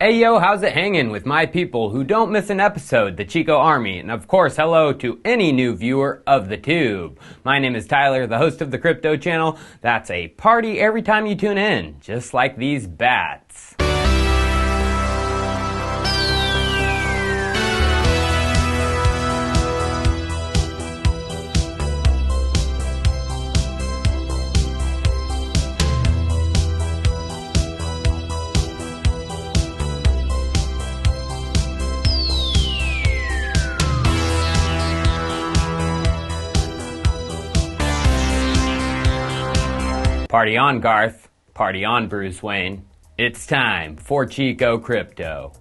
Hey yo, how's it hanging with my people who don't miss an episode, the Chico Army, and of course hello to any new viewer of the tube. My name is Tyler, the host of the Crypto Channel. That's a party every time you tune in, just like these bats. Party on, Garth. Party on, Bruce Wayne. It's time for Chico Crypto.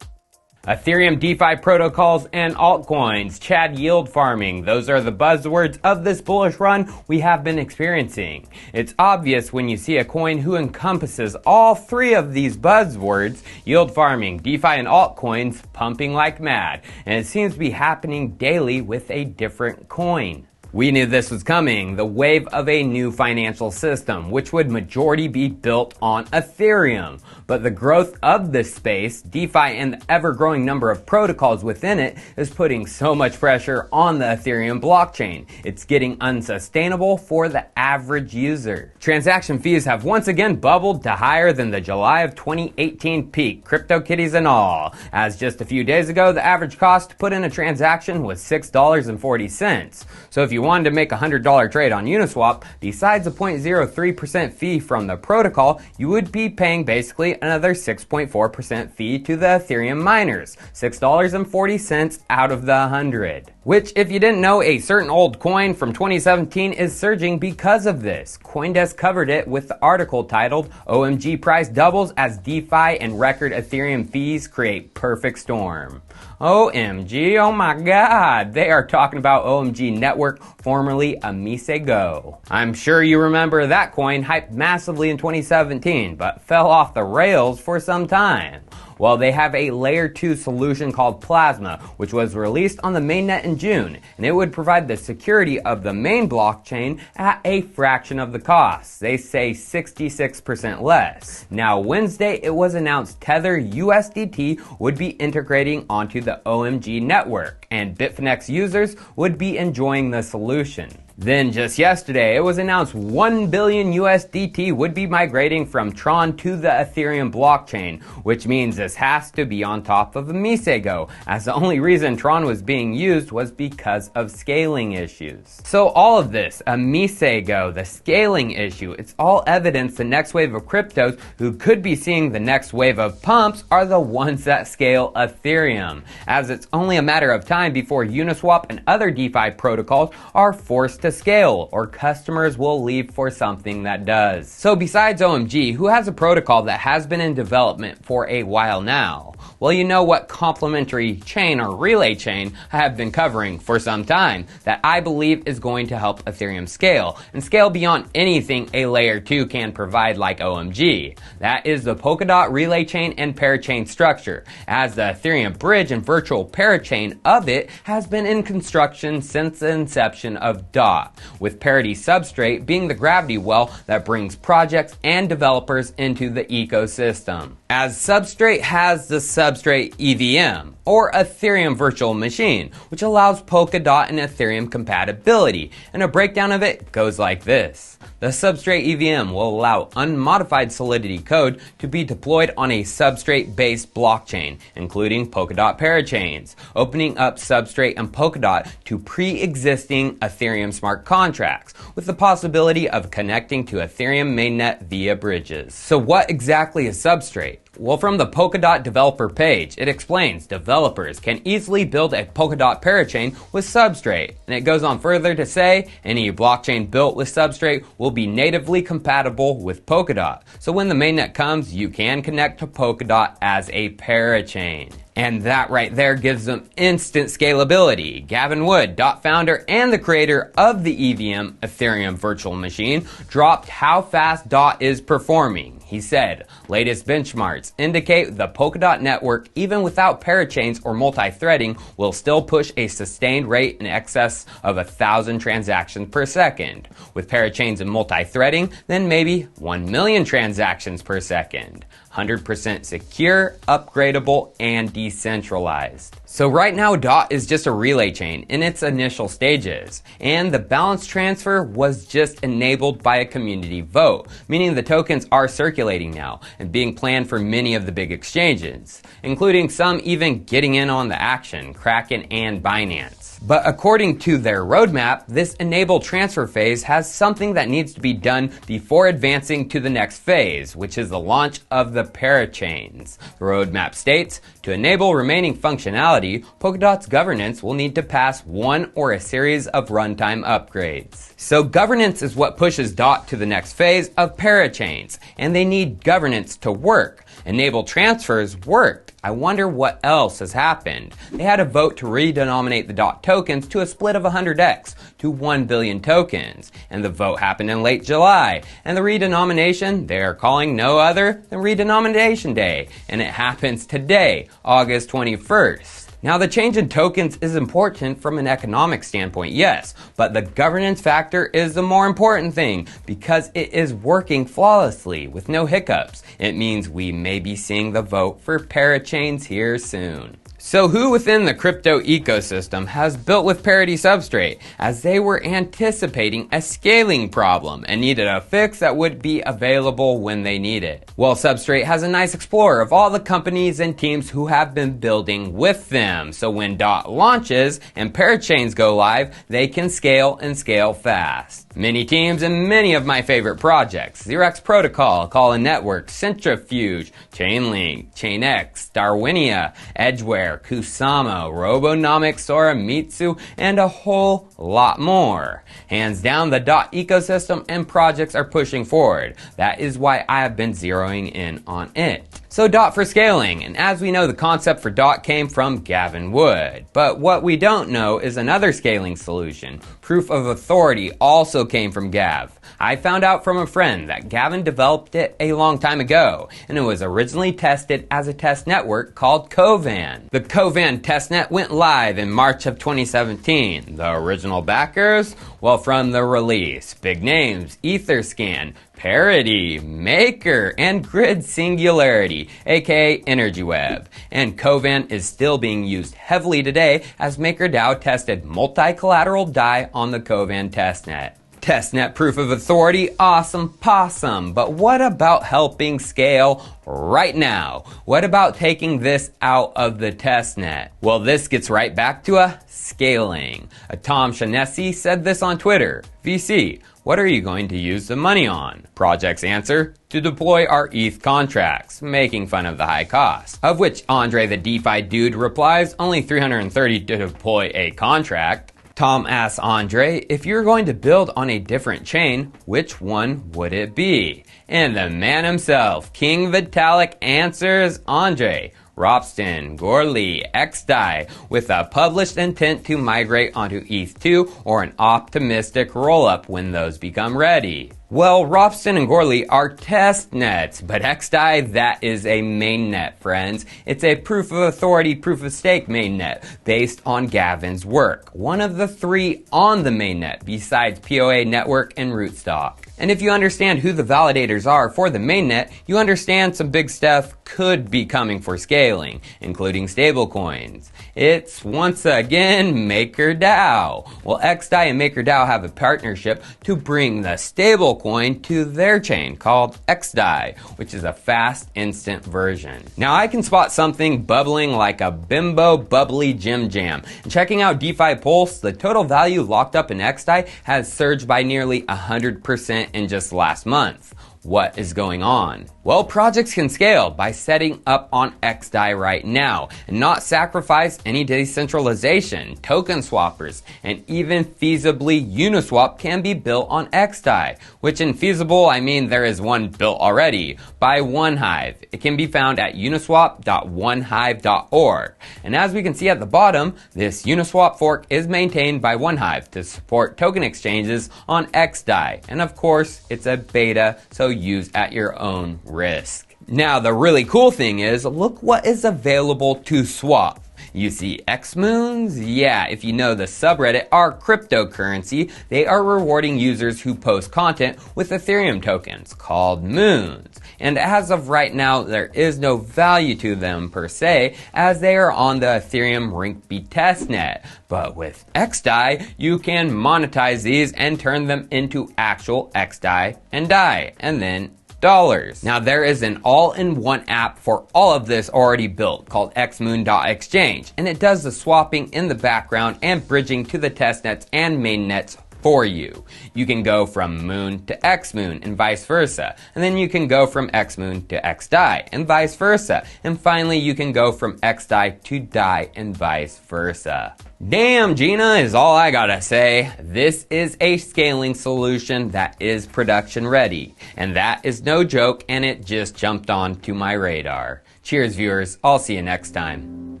Ethereum DeFi protocols and altcoins, Chad yield farming. Those are the buzzwords of this bullish run we have been experiencing. It's obvious when you see a coin who encompasses all three of these buzzwords, yield farming, DeFi, and altcoins, pumping like mad. And it seems to be happening daily with a different coin. We knew this was coming, the wave of a new financial system, which would majority be built on Ethereum. But the growth of this space, DeFi, and the ever-growing number of protocols within it is putting so much pressure on the Ethereum blockchain. It's getting unsustainable for the average user. Transaction fees have once again bubbled to higher than the July of 2018 peak, CryptoKitties and all. As just a few days ago, the average cost to put in a transaction was $6.40. So if you wanted to make a $100 trade on Uniswap, besides a 0.03% fee from the protocol, you would be paying basically another 6.4% fee to the Ethereum miners, $6.40 out of the 100. Which, if you didn't know, a certain old coin from 2017 is surging because of this. CoinDesk covered it with the article titled, OMG Price Doubles as DeFi and Record Ethereum Fees Create Perfect Storm. OMG, oh my god, they are talking about OMG Network, formerly Amise Go. I'm sure you remember that coin hyped massively in 2017, but fell off the rails for some time. Well, they have a layer 2 solution called Plasma, which was released on the mainnet in June, and it would provide the security of the main blockchain at a fraction of the cost. They say 66% less. Now, Wednesday, it was announced Tether USDT would be integrating onto the OMG network, and Bitfinex users would be enjoying the solution. Then just yesterday, it was announced 1 billion USDT would be migrating from Tron to the Ethereum blockchain, which means this has to be on top of Amise Go, as the only reason Tron was being used was because of scaling issues. So all of this, Amise Go, the scaling issue, it's all evidence the next wave of cryptos who could be seeing the next wave of pumps are the ones that scale Ethereum, as it's only a matter of time before Uniswap and other DeFi protocols are forced to scale, or customers will leave for something that does. So besides OMG, who has a protocol that has been in development for a while now? Well, you know what complementary chain or relay chain I have been covering for some time that I believe is going to help Ethereum scale, and scale beyond anything a layer 2 can provide like OMG. That is the Polkadot relay chain and parachain structure, as the Ethereum bridge and virtual parachain of it has been in construction since the inception of DOT, with Parity Substrate being the gravity well that brings projects and developers into the ecosystem. As Substrate has the Substrate EVM, or Ethereum Virtual Machine, which allows Polkadot and Ethereum compatibility, and a breakdown of it goes like this. The Substrate EVM will allow unmodified Solidity code to be deployed on a Substrate-based blockchain, including Polkadot parachains, opening up Substrate and Polkadot to pre-existing Ethereum smart contracts, with the possibility of connecting to Ethereum mainnet via bridges. So what exactly is Substrate? Well, from the Polkadot developer page, it explains developers can easily build a Polkadot parachain with Substrate. And it goes on further to say, any blockchain built with Substrate will be natively compatible with Polkadot. So when the mainnet comes, you can connect to Polkadot as a parachain. And that right there gives them instant scalability. Gavin Wood, DOT founder and the creator of the EVM Ethereum Virtual Machine, dropped how fast DOT is performing. He said, latest benchmarks indicate the Polkadot network, even without parachains or multi-threading, will still push a sustained rate in excess of 1,000 transactions per second. With parachains and multi-threading, then maybe 1 million transactions per second. 100% secure, upgradable, and decentralized. So right now, DOT is just a relay chain in its initial stages, and the balance transfer was just enabled by a community vote, meaning the tokens are circulating now and being planned for many of the big exchanges, including some even getting in on the action, Kraken and Binance. But according to their roadmap, this enable transfer phase has something that needs to be done before advancing to the next phase, which is the launch of the parachains. The roadmap states, to enable remaining functionality, Polkadot's governance will need to pass one or a series of runtime upgrades. So governance is what pushes DOT to the next phase of parachains, and they need governance to work. Enable transfers worked. I wonder what else has happened. They had a vote to redenominate the DOT tokens to a split of 100x to 1 billion tokens, and the vote happened in late July. And the redenomination they are calling no other than Redenomination Day, and it happens today, August 21st. Now, the change in tokens is important from an economic standpoint, yes, but the governance factor is the more important thing because it is working flawlessly with no hiccups. It means we may be seeing the vote for parachains here soon. So who within the crypto ecosystem has built with Parity Substrate, as they were anticipating a scaling problem and needed a fix that would be available when they need it? Well, Substrate has a nice explorer of all the companies and teams who have been building with them, so when DOT launches and parachains go live, they can scale and scale fast. Many teams and many of my favorite projects: Xerox Protocol, Callin Network, Centrifuge, Chainlink, Chainx, Darwinia, Edgeware, Kusama, Robonomics, Soramitsu, and a whole lot more. Hands down, the DOT ecosystem and projects are pushing forward. That is why I have been zeroing in on it. So DOT for scaling, and as we know, the concept for DOT came from Gavin Wood. But what we don't know is another scaling solution. Proof of Authority also came from Gav. I found out from a friend that Gavin developed it a long time ago, and it was originally tested as a test network called Kovan. The Kovan testnet went live in March of 2017. The original backers? Well, from the release, big names: Etherscan, Parity, Maker, and Grid Singularity, aka EnergyWeb. And Kovan is still being used heavily today as MakerDAO tested multi-collateral DAI on the Kovan testnet. Testnet proof of authority, awesome possum. But what about helping scale right now? What about taking this out of the testnet? Well, this gets right back to scaling. Tom Shaughnessy said this on Twitter. VC, what are you going to use the money on? Project's answer: to deploy our ETH contracts, making fun of the high cost. Of which Andre the DeFi dude replies, only 330 to deploy a contract. Tom asks Andre, if you're going to build on a different chain, which one would it be? And the man himself, King Vitalik, answers Andre: Ropsten, Goerli, XDAI, with a published intent to migrate onto ETH2 or an optimistic rollup when those become ready. Well, Ropsten and Goerli are test nets, but XDAI, that is a mainnet, friends. It's a proof of authority, proof of stake mainnet based on Gavin's work. One of the three on the mainnet besides POA Network and Rootstock. And if you understand who the validators are for the mainnet, you understand some big stuff could be coming for scaling, including stablecoins. It's once again MakerDAO. Well, XDAI and MakerDAO have a partnership to bring the stablecoin to their chain called XDAI, which is a fast, instant version. Now I can spot something bubbling like a bimbo bubbly Jim Jam. And checking out DeFi Pulse, the total value locked up in XDAI has surged by nearly 100% in just last month. What is going on? Well, projects can scale by setting up on XDAI right now and not sacrifice any decentralization. Token swappers and even feasibly Uniswap can be built on XDAI, which in feasible I mean there is one built already by OneHive. It can be found at uniswap.onehive.org. And as we can see at the bottom, this Uniswap fork is maintained by OneHive to support token exchanges on XDAI. And of course, it's a beta, so use at your own risk. Now, the really cool thing is, look what is available to swap. You see Xmoons? Yeah, if you know the subreddit are cryptocurrency, they are rewarding users who post content with Ethereum tokens called moons. And as of right now, there is no value to them per se, as they are on the Ethereum Rinkeby testnet. But with XDAI, you can monetize these and turn them into actual XDAI and DAI, and then dollars. Now there is an all-in-one app for all of this already built called xmoon.exchange, and it does the swapping in the background and bridging to the testnets and mainnets for you. You can go from Moon to Xmoon and vice versa, and then you can go from Xmoon to XDAI and vice versa, and finally you can go from XDAI to DAI and vice versa. Damn, Gina, is all I gotta say. This is a scaling solution that is production ready, and that is no joke, and it just jumped onto my radar. Cheers, viewers. I'll see you next time.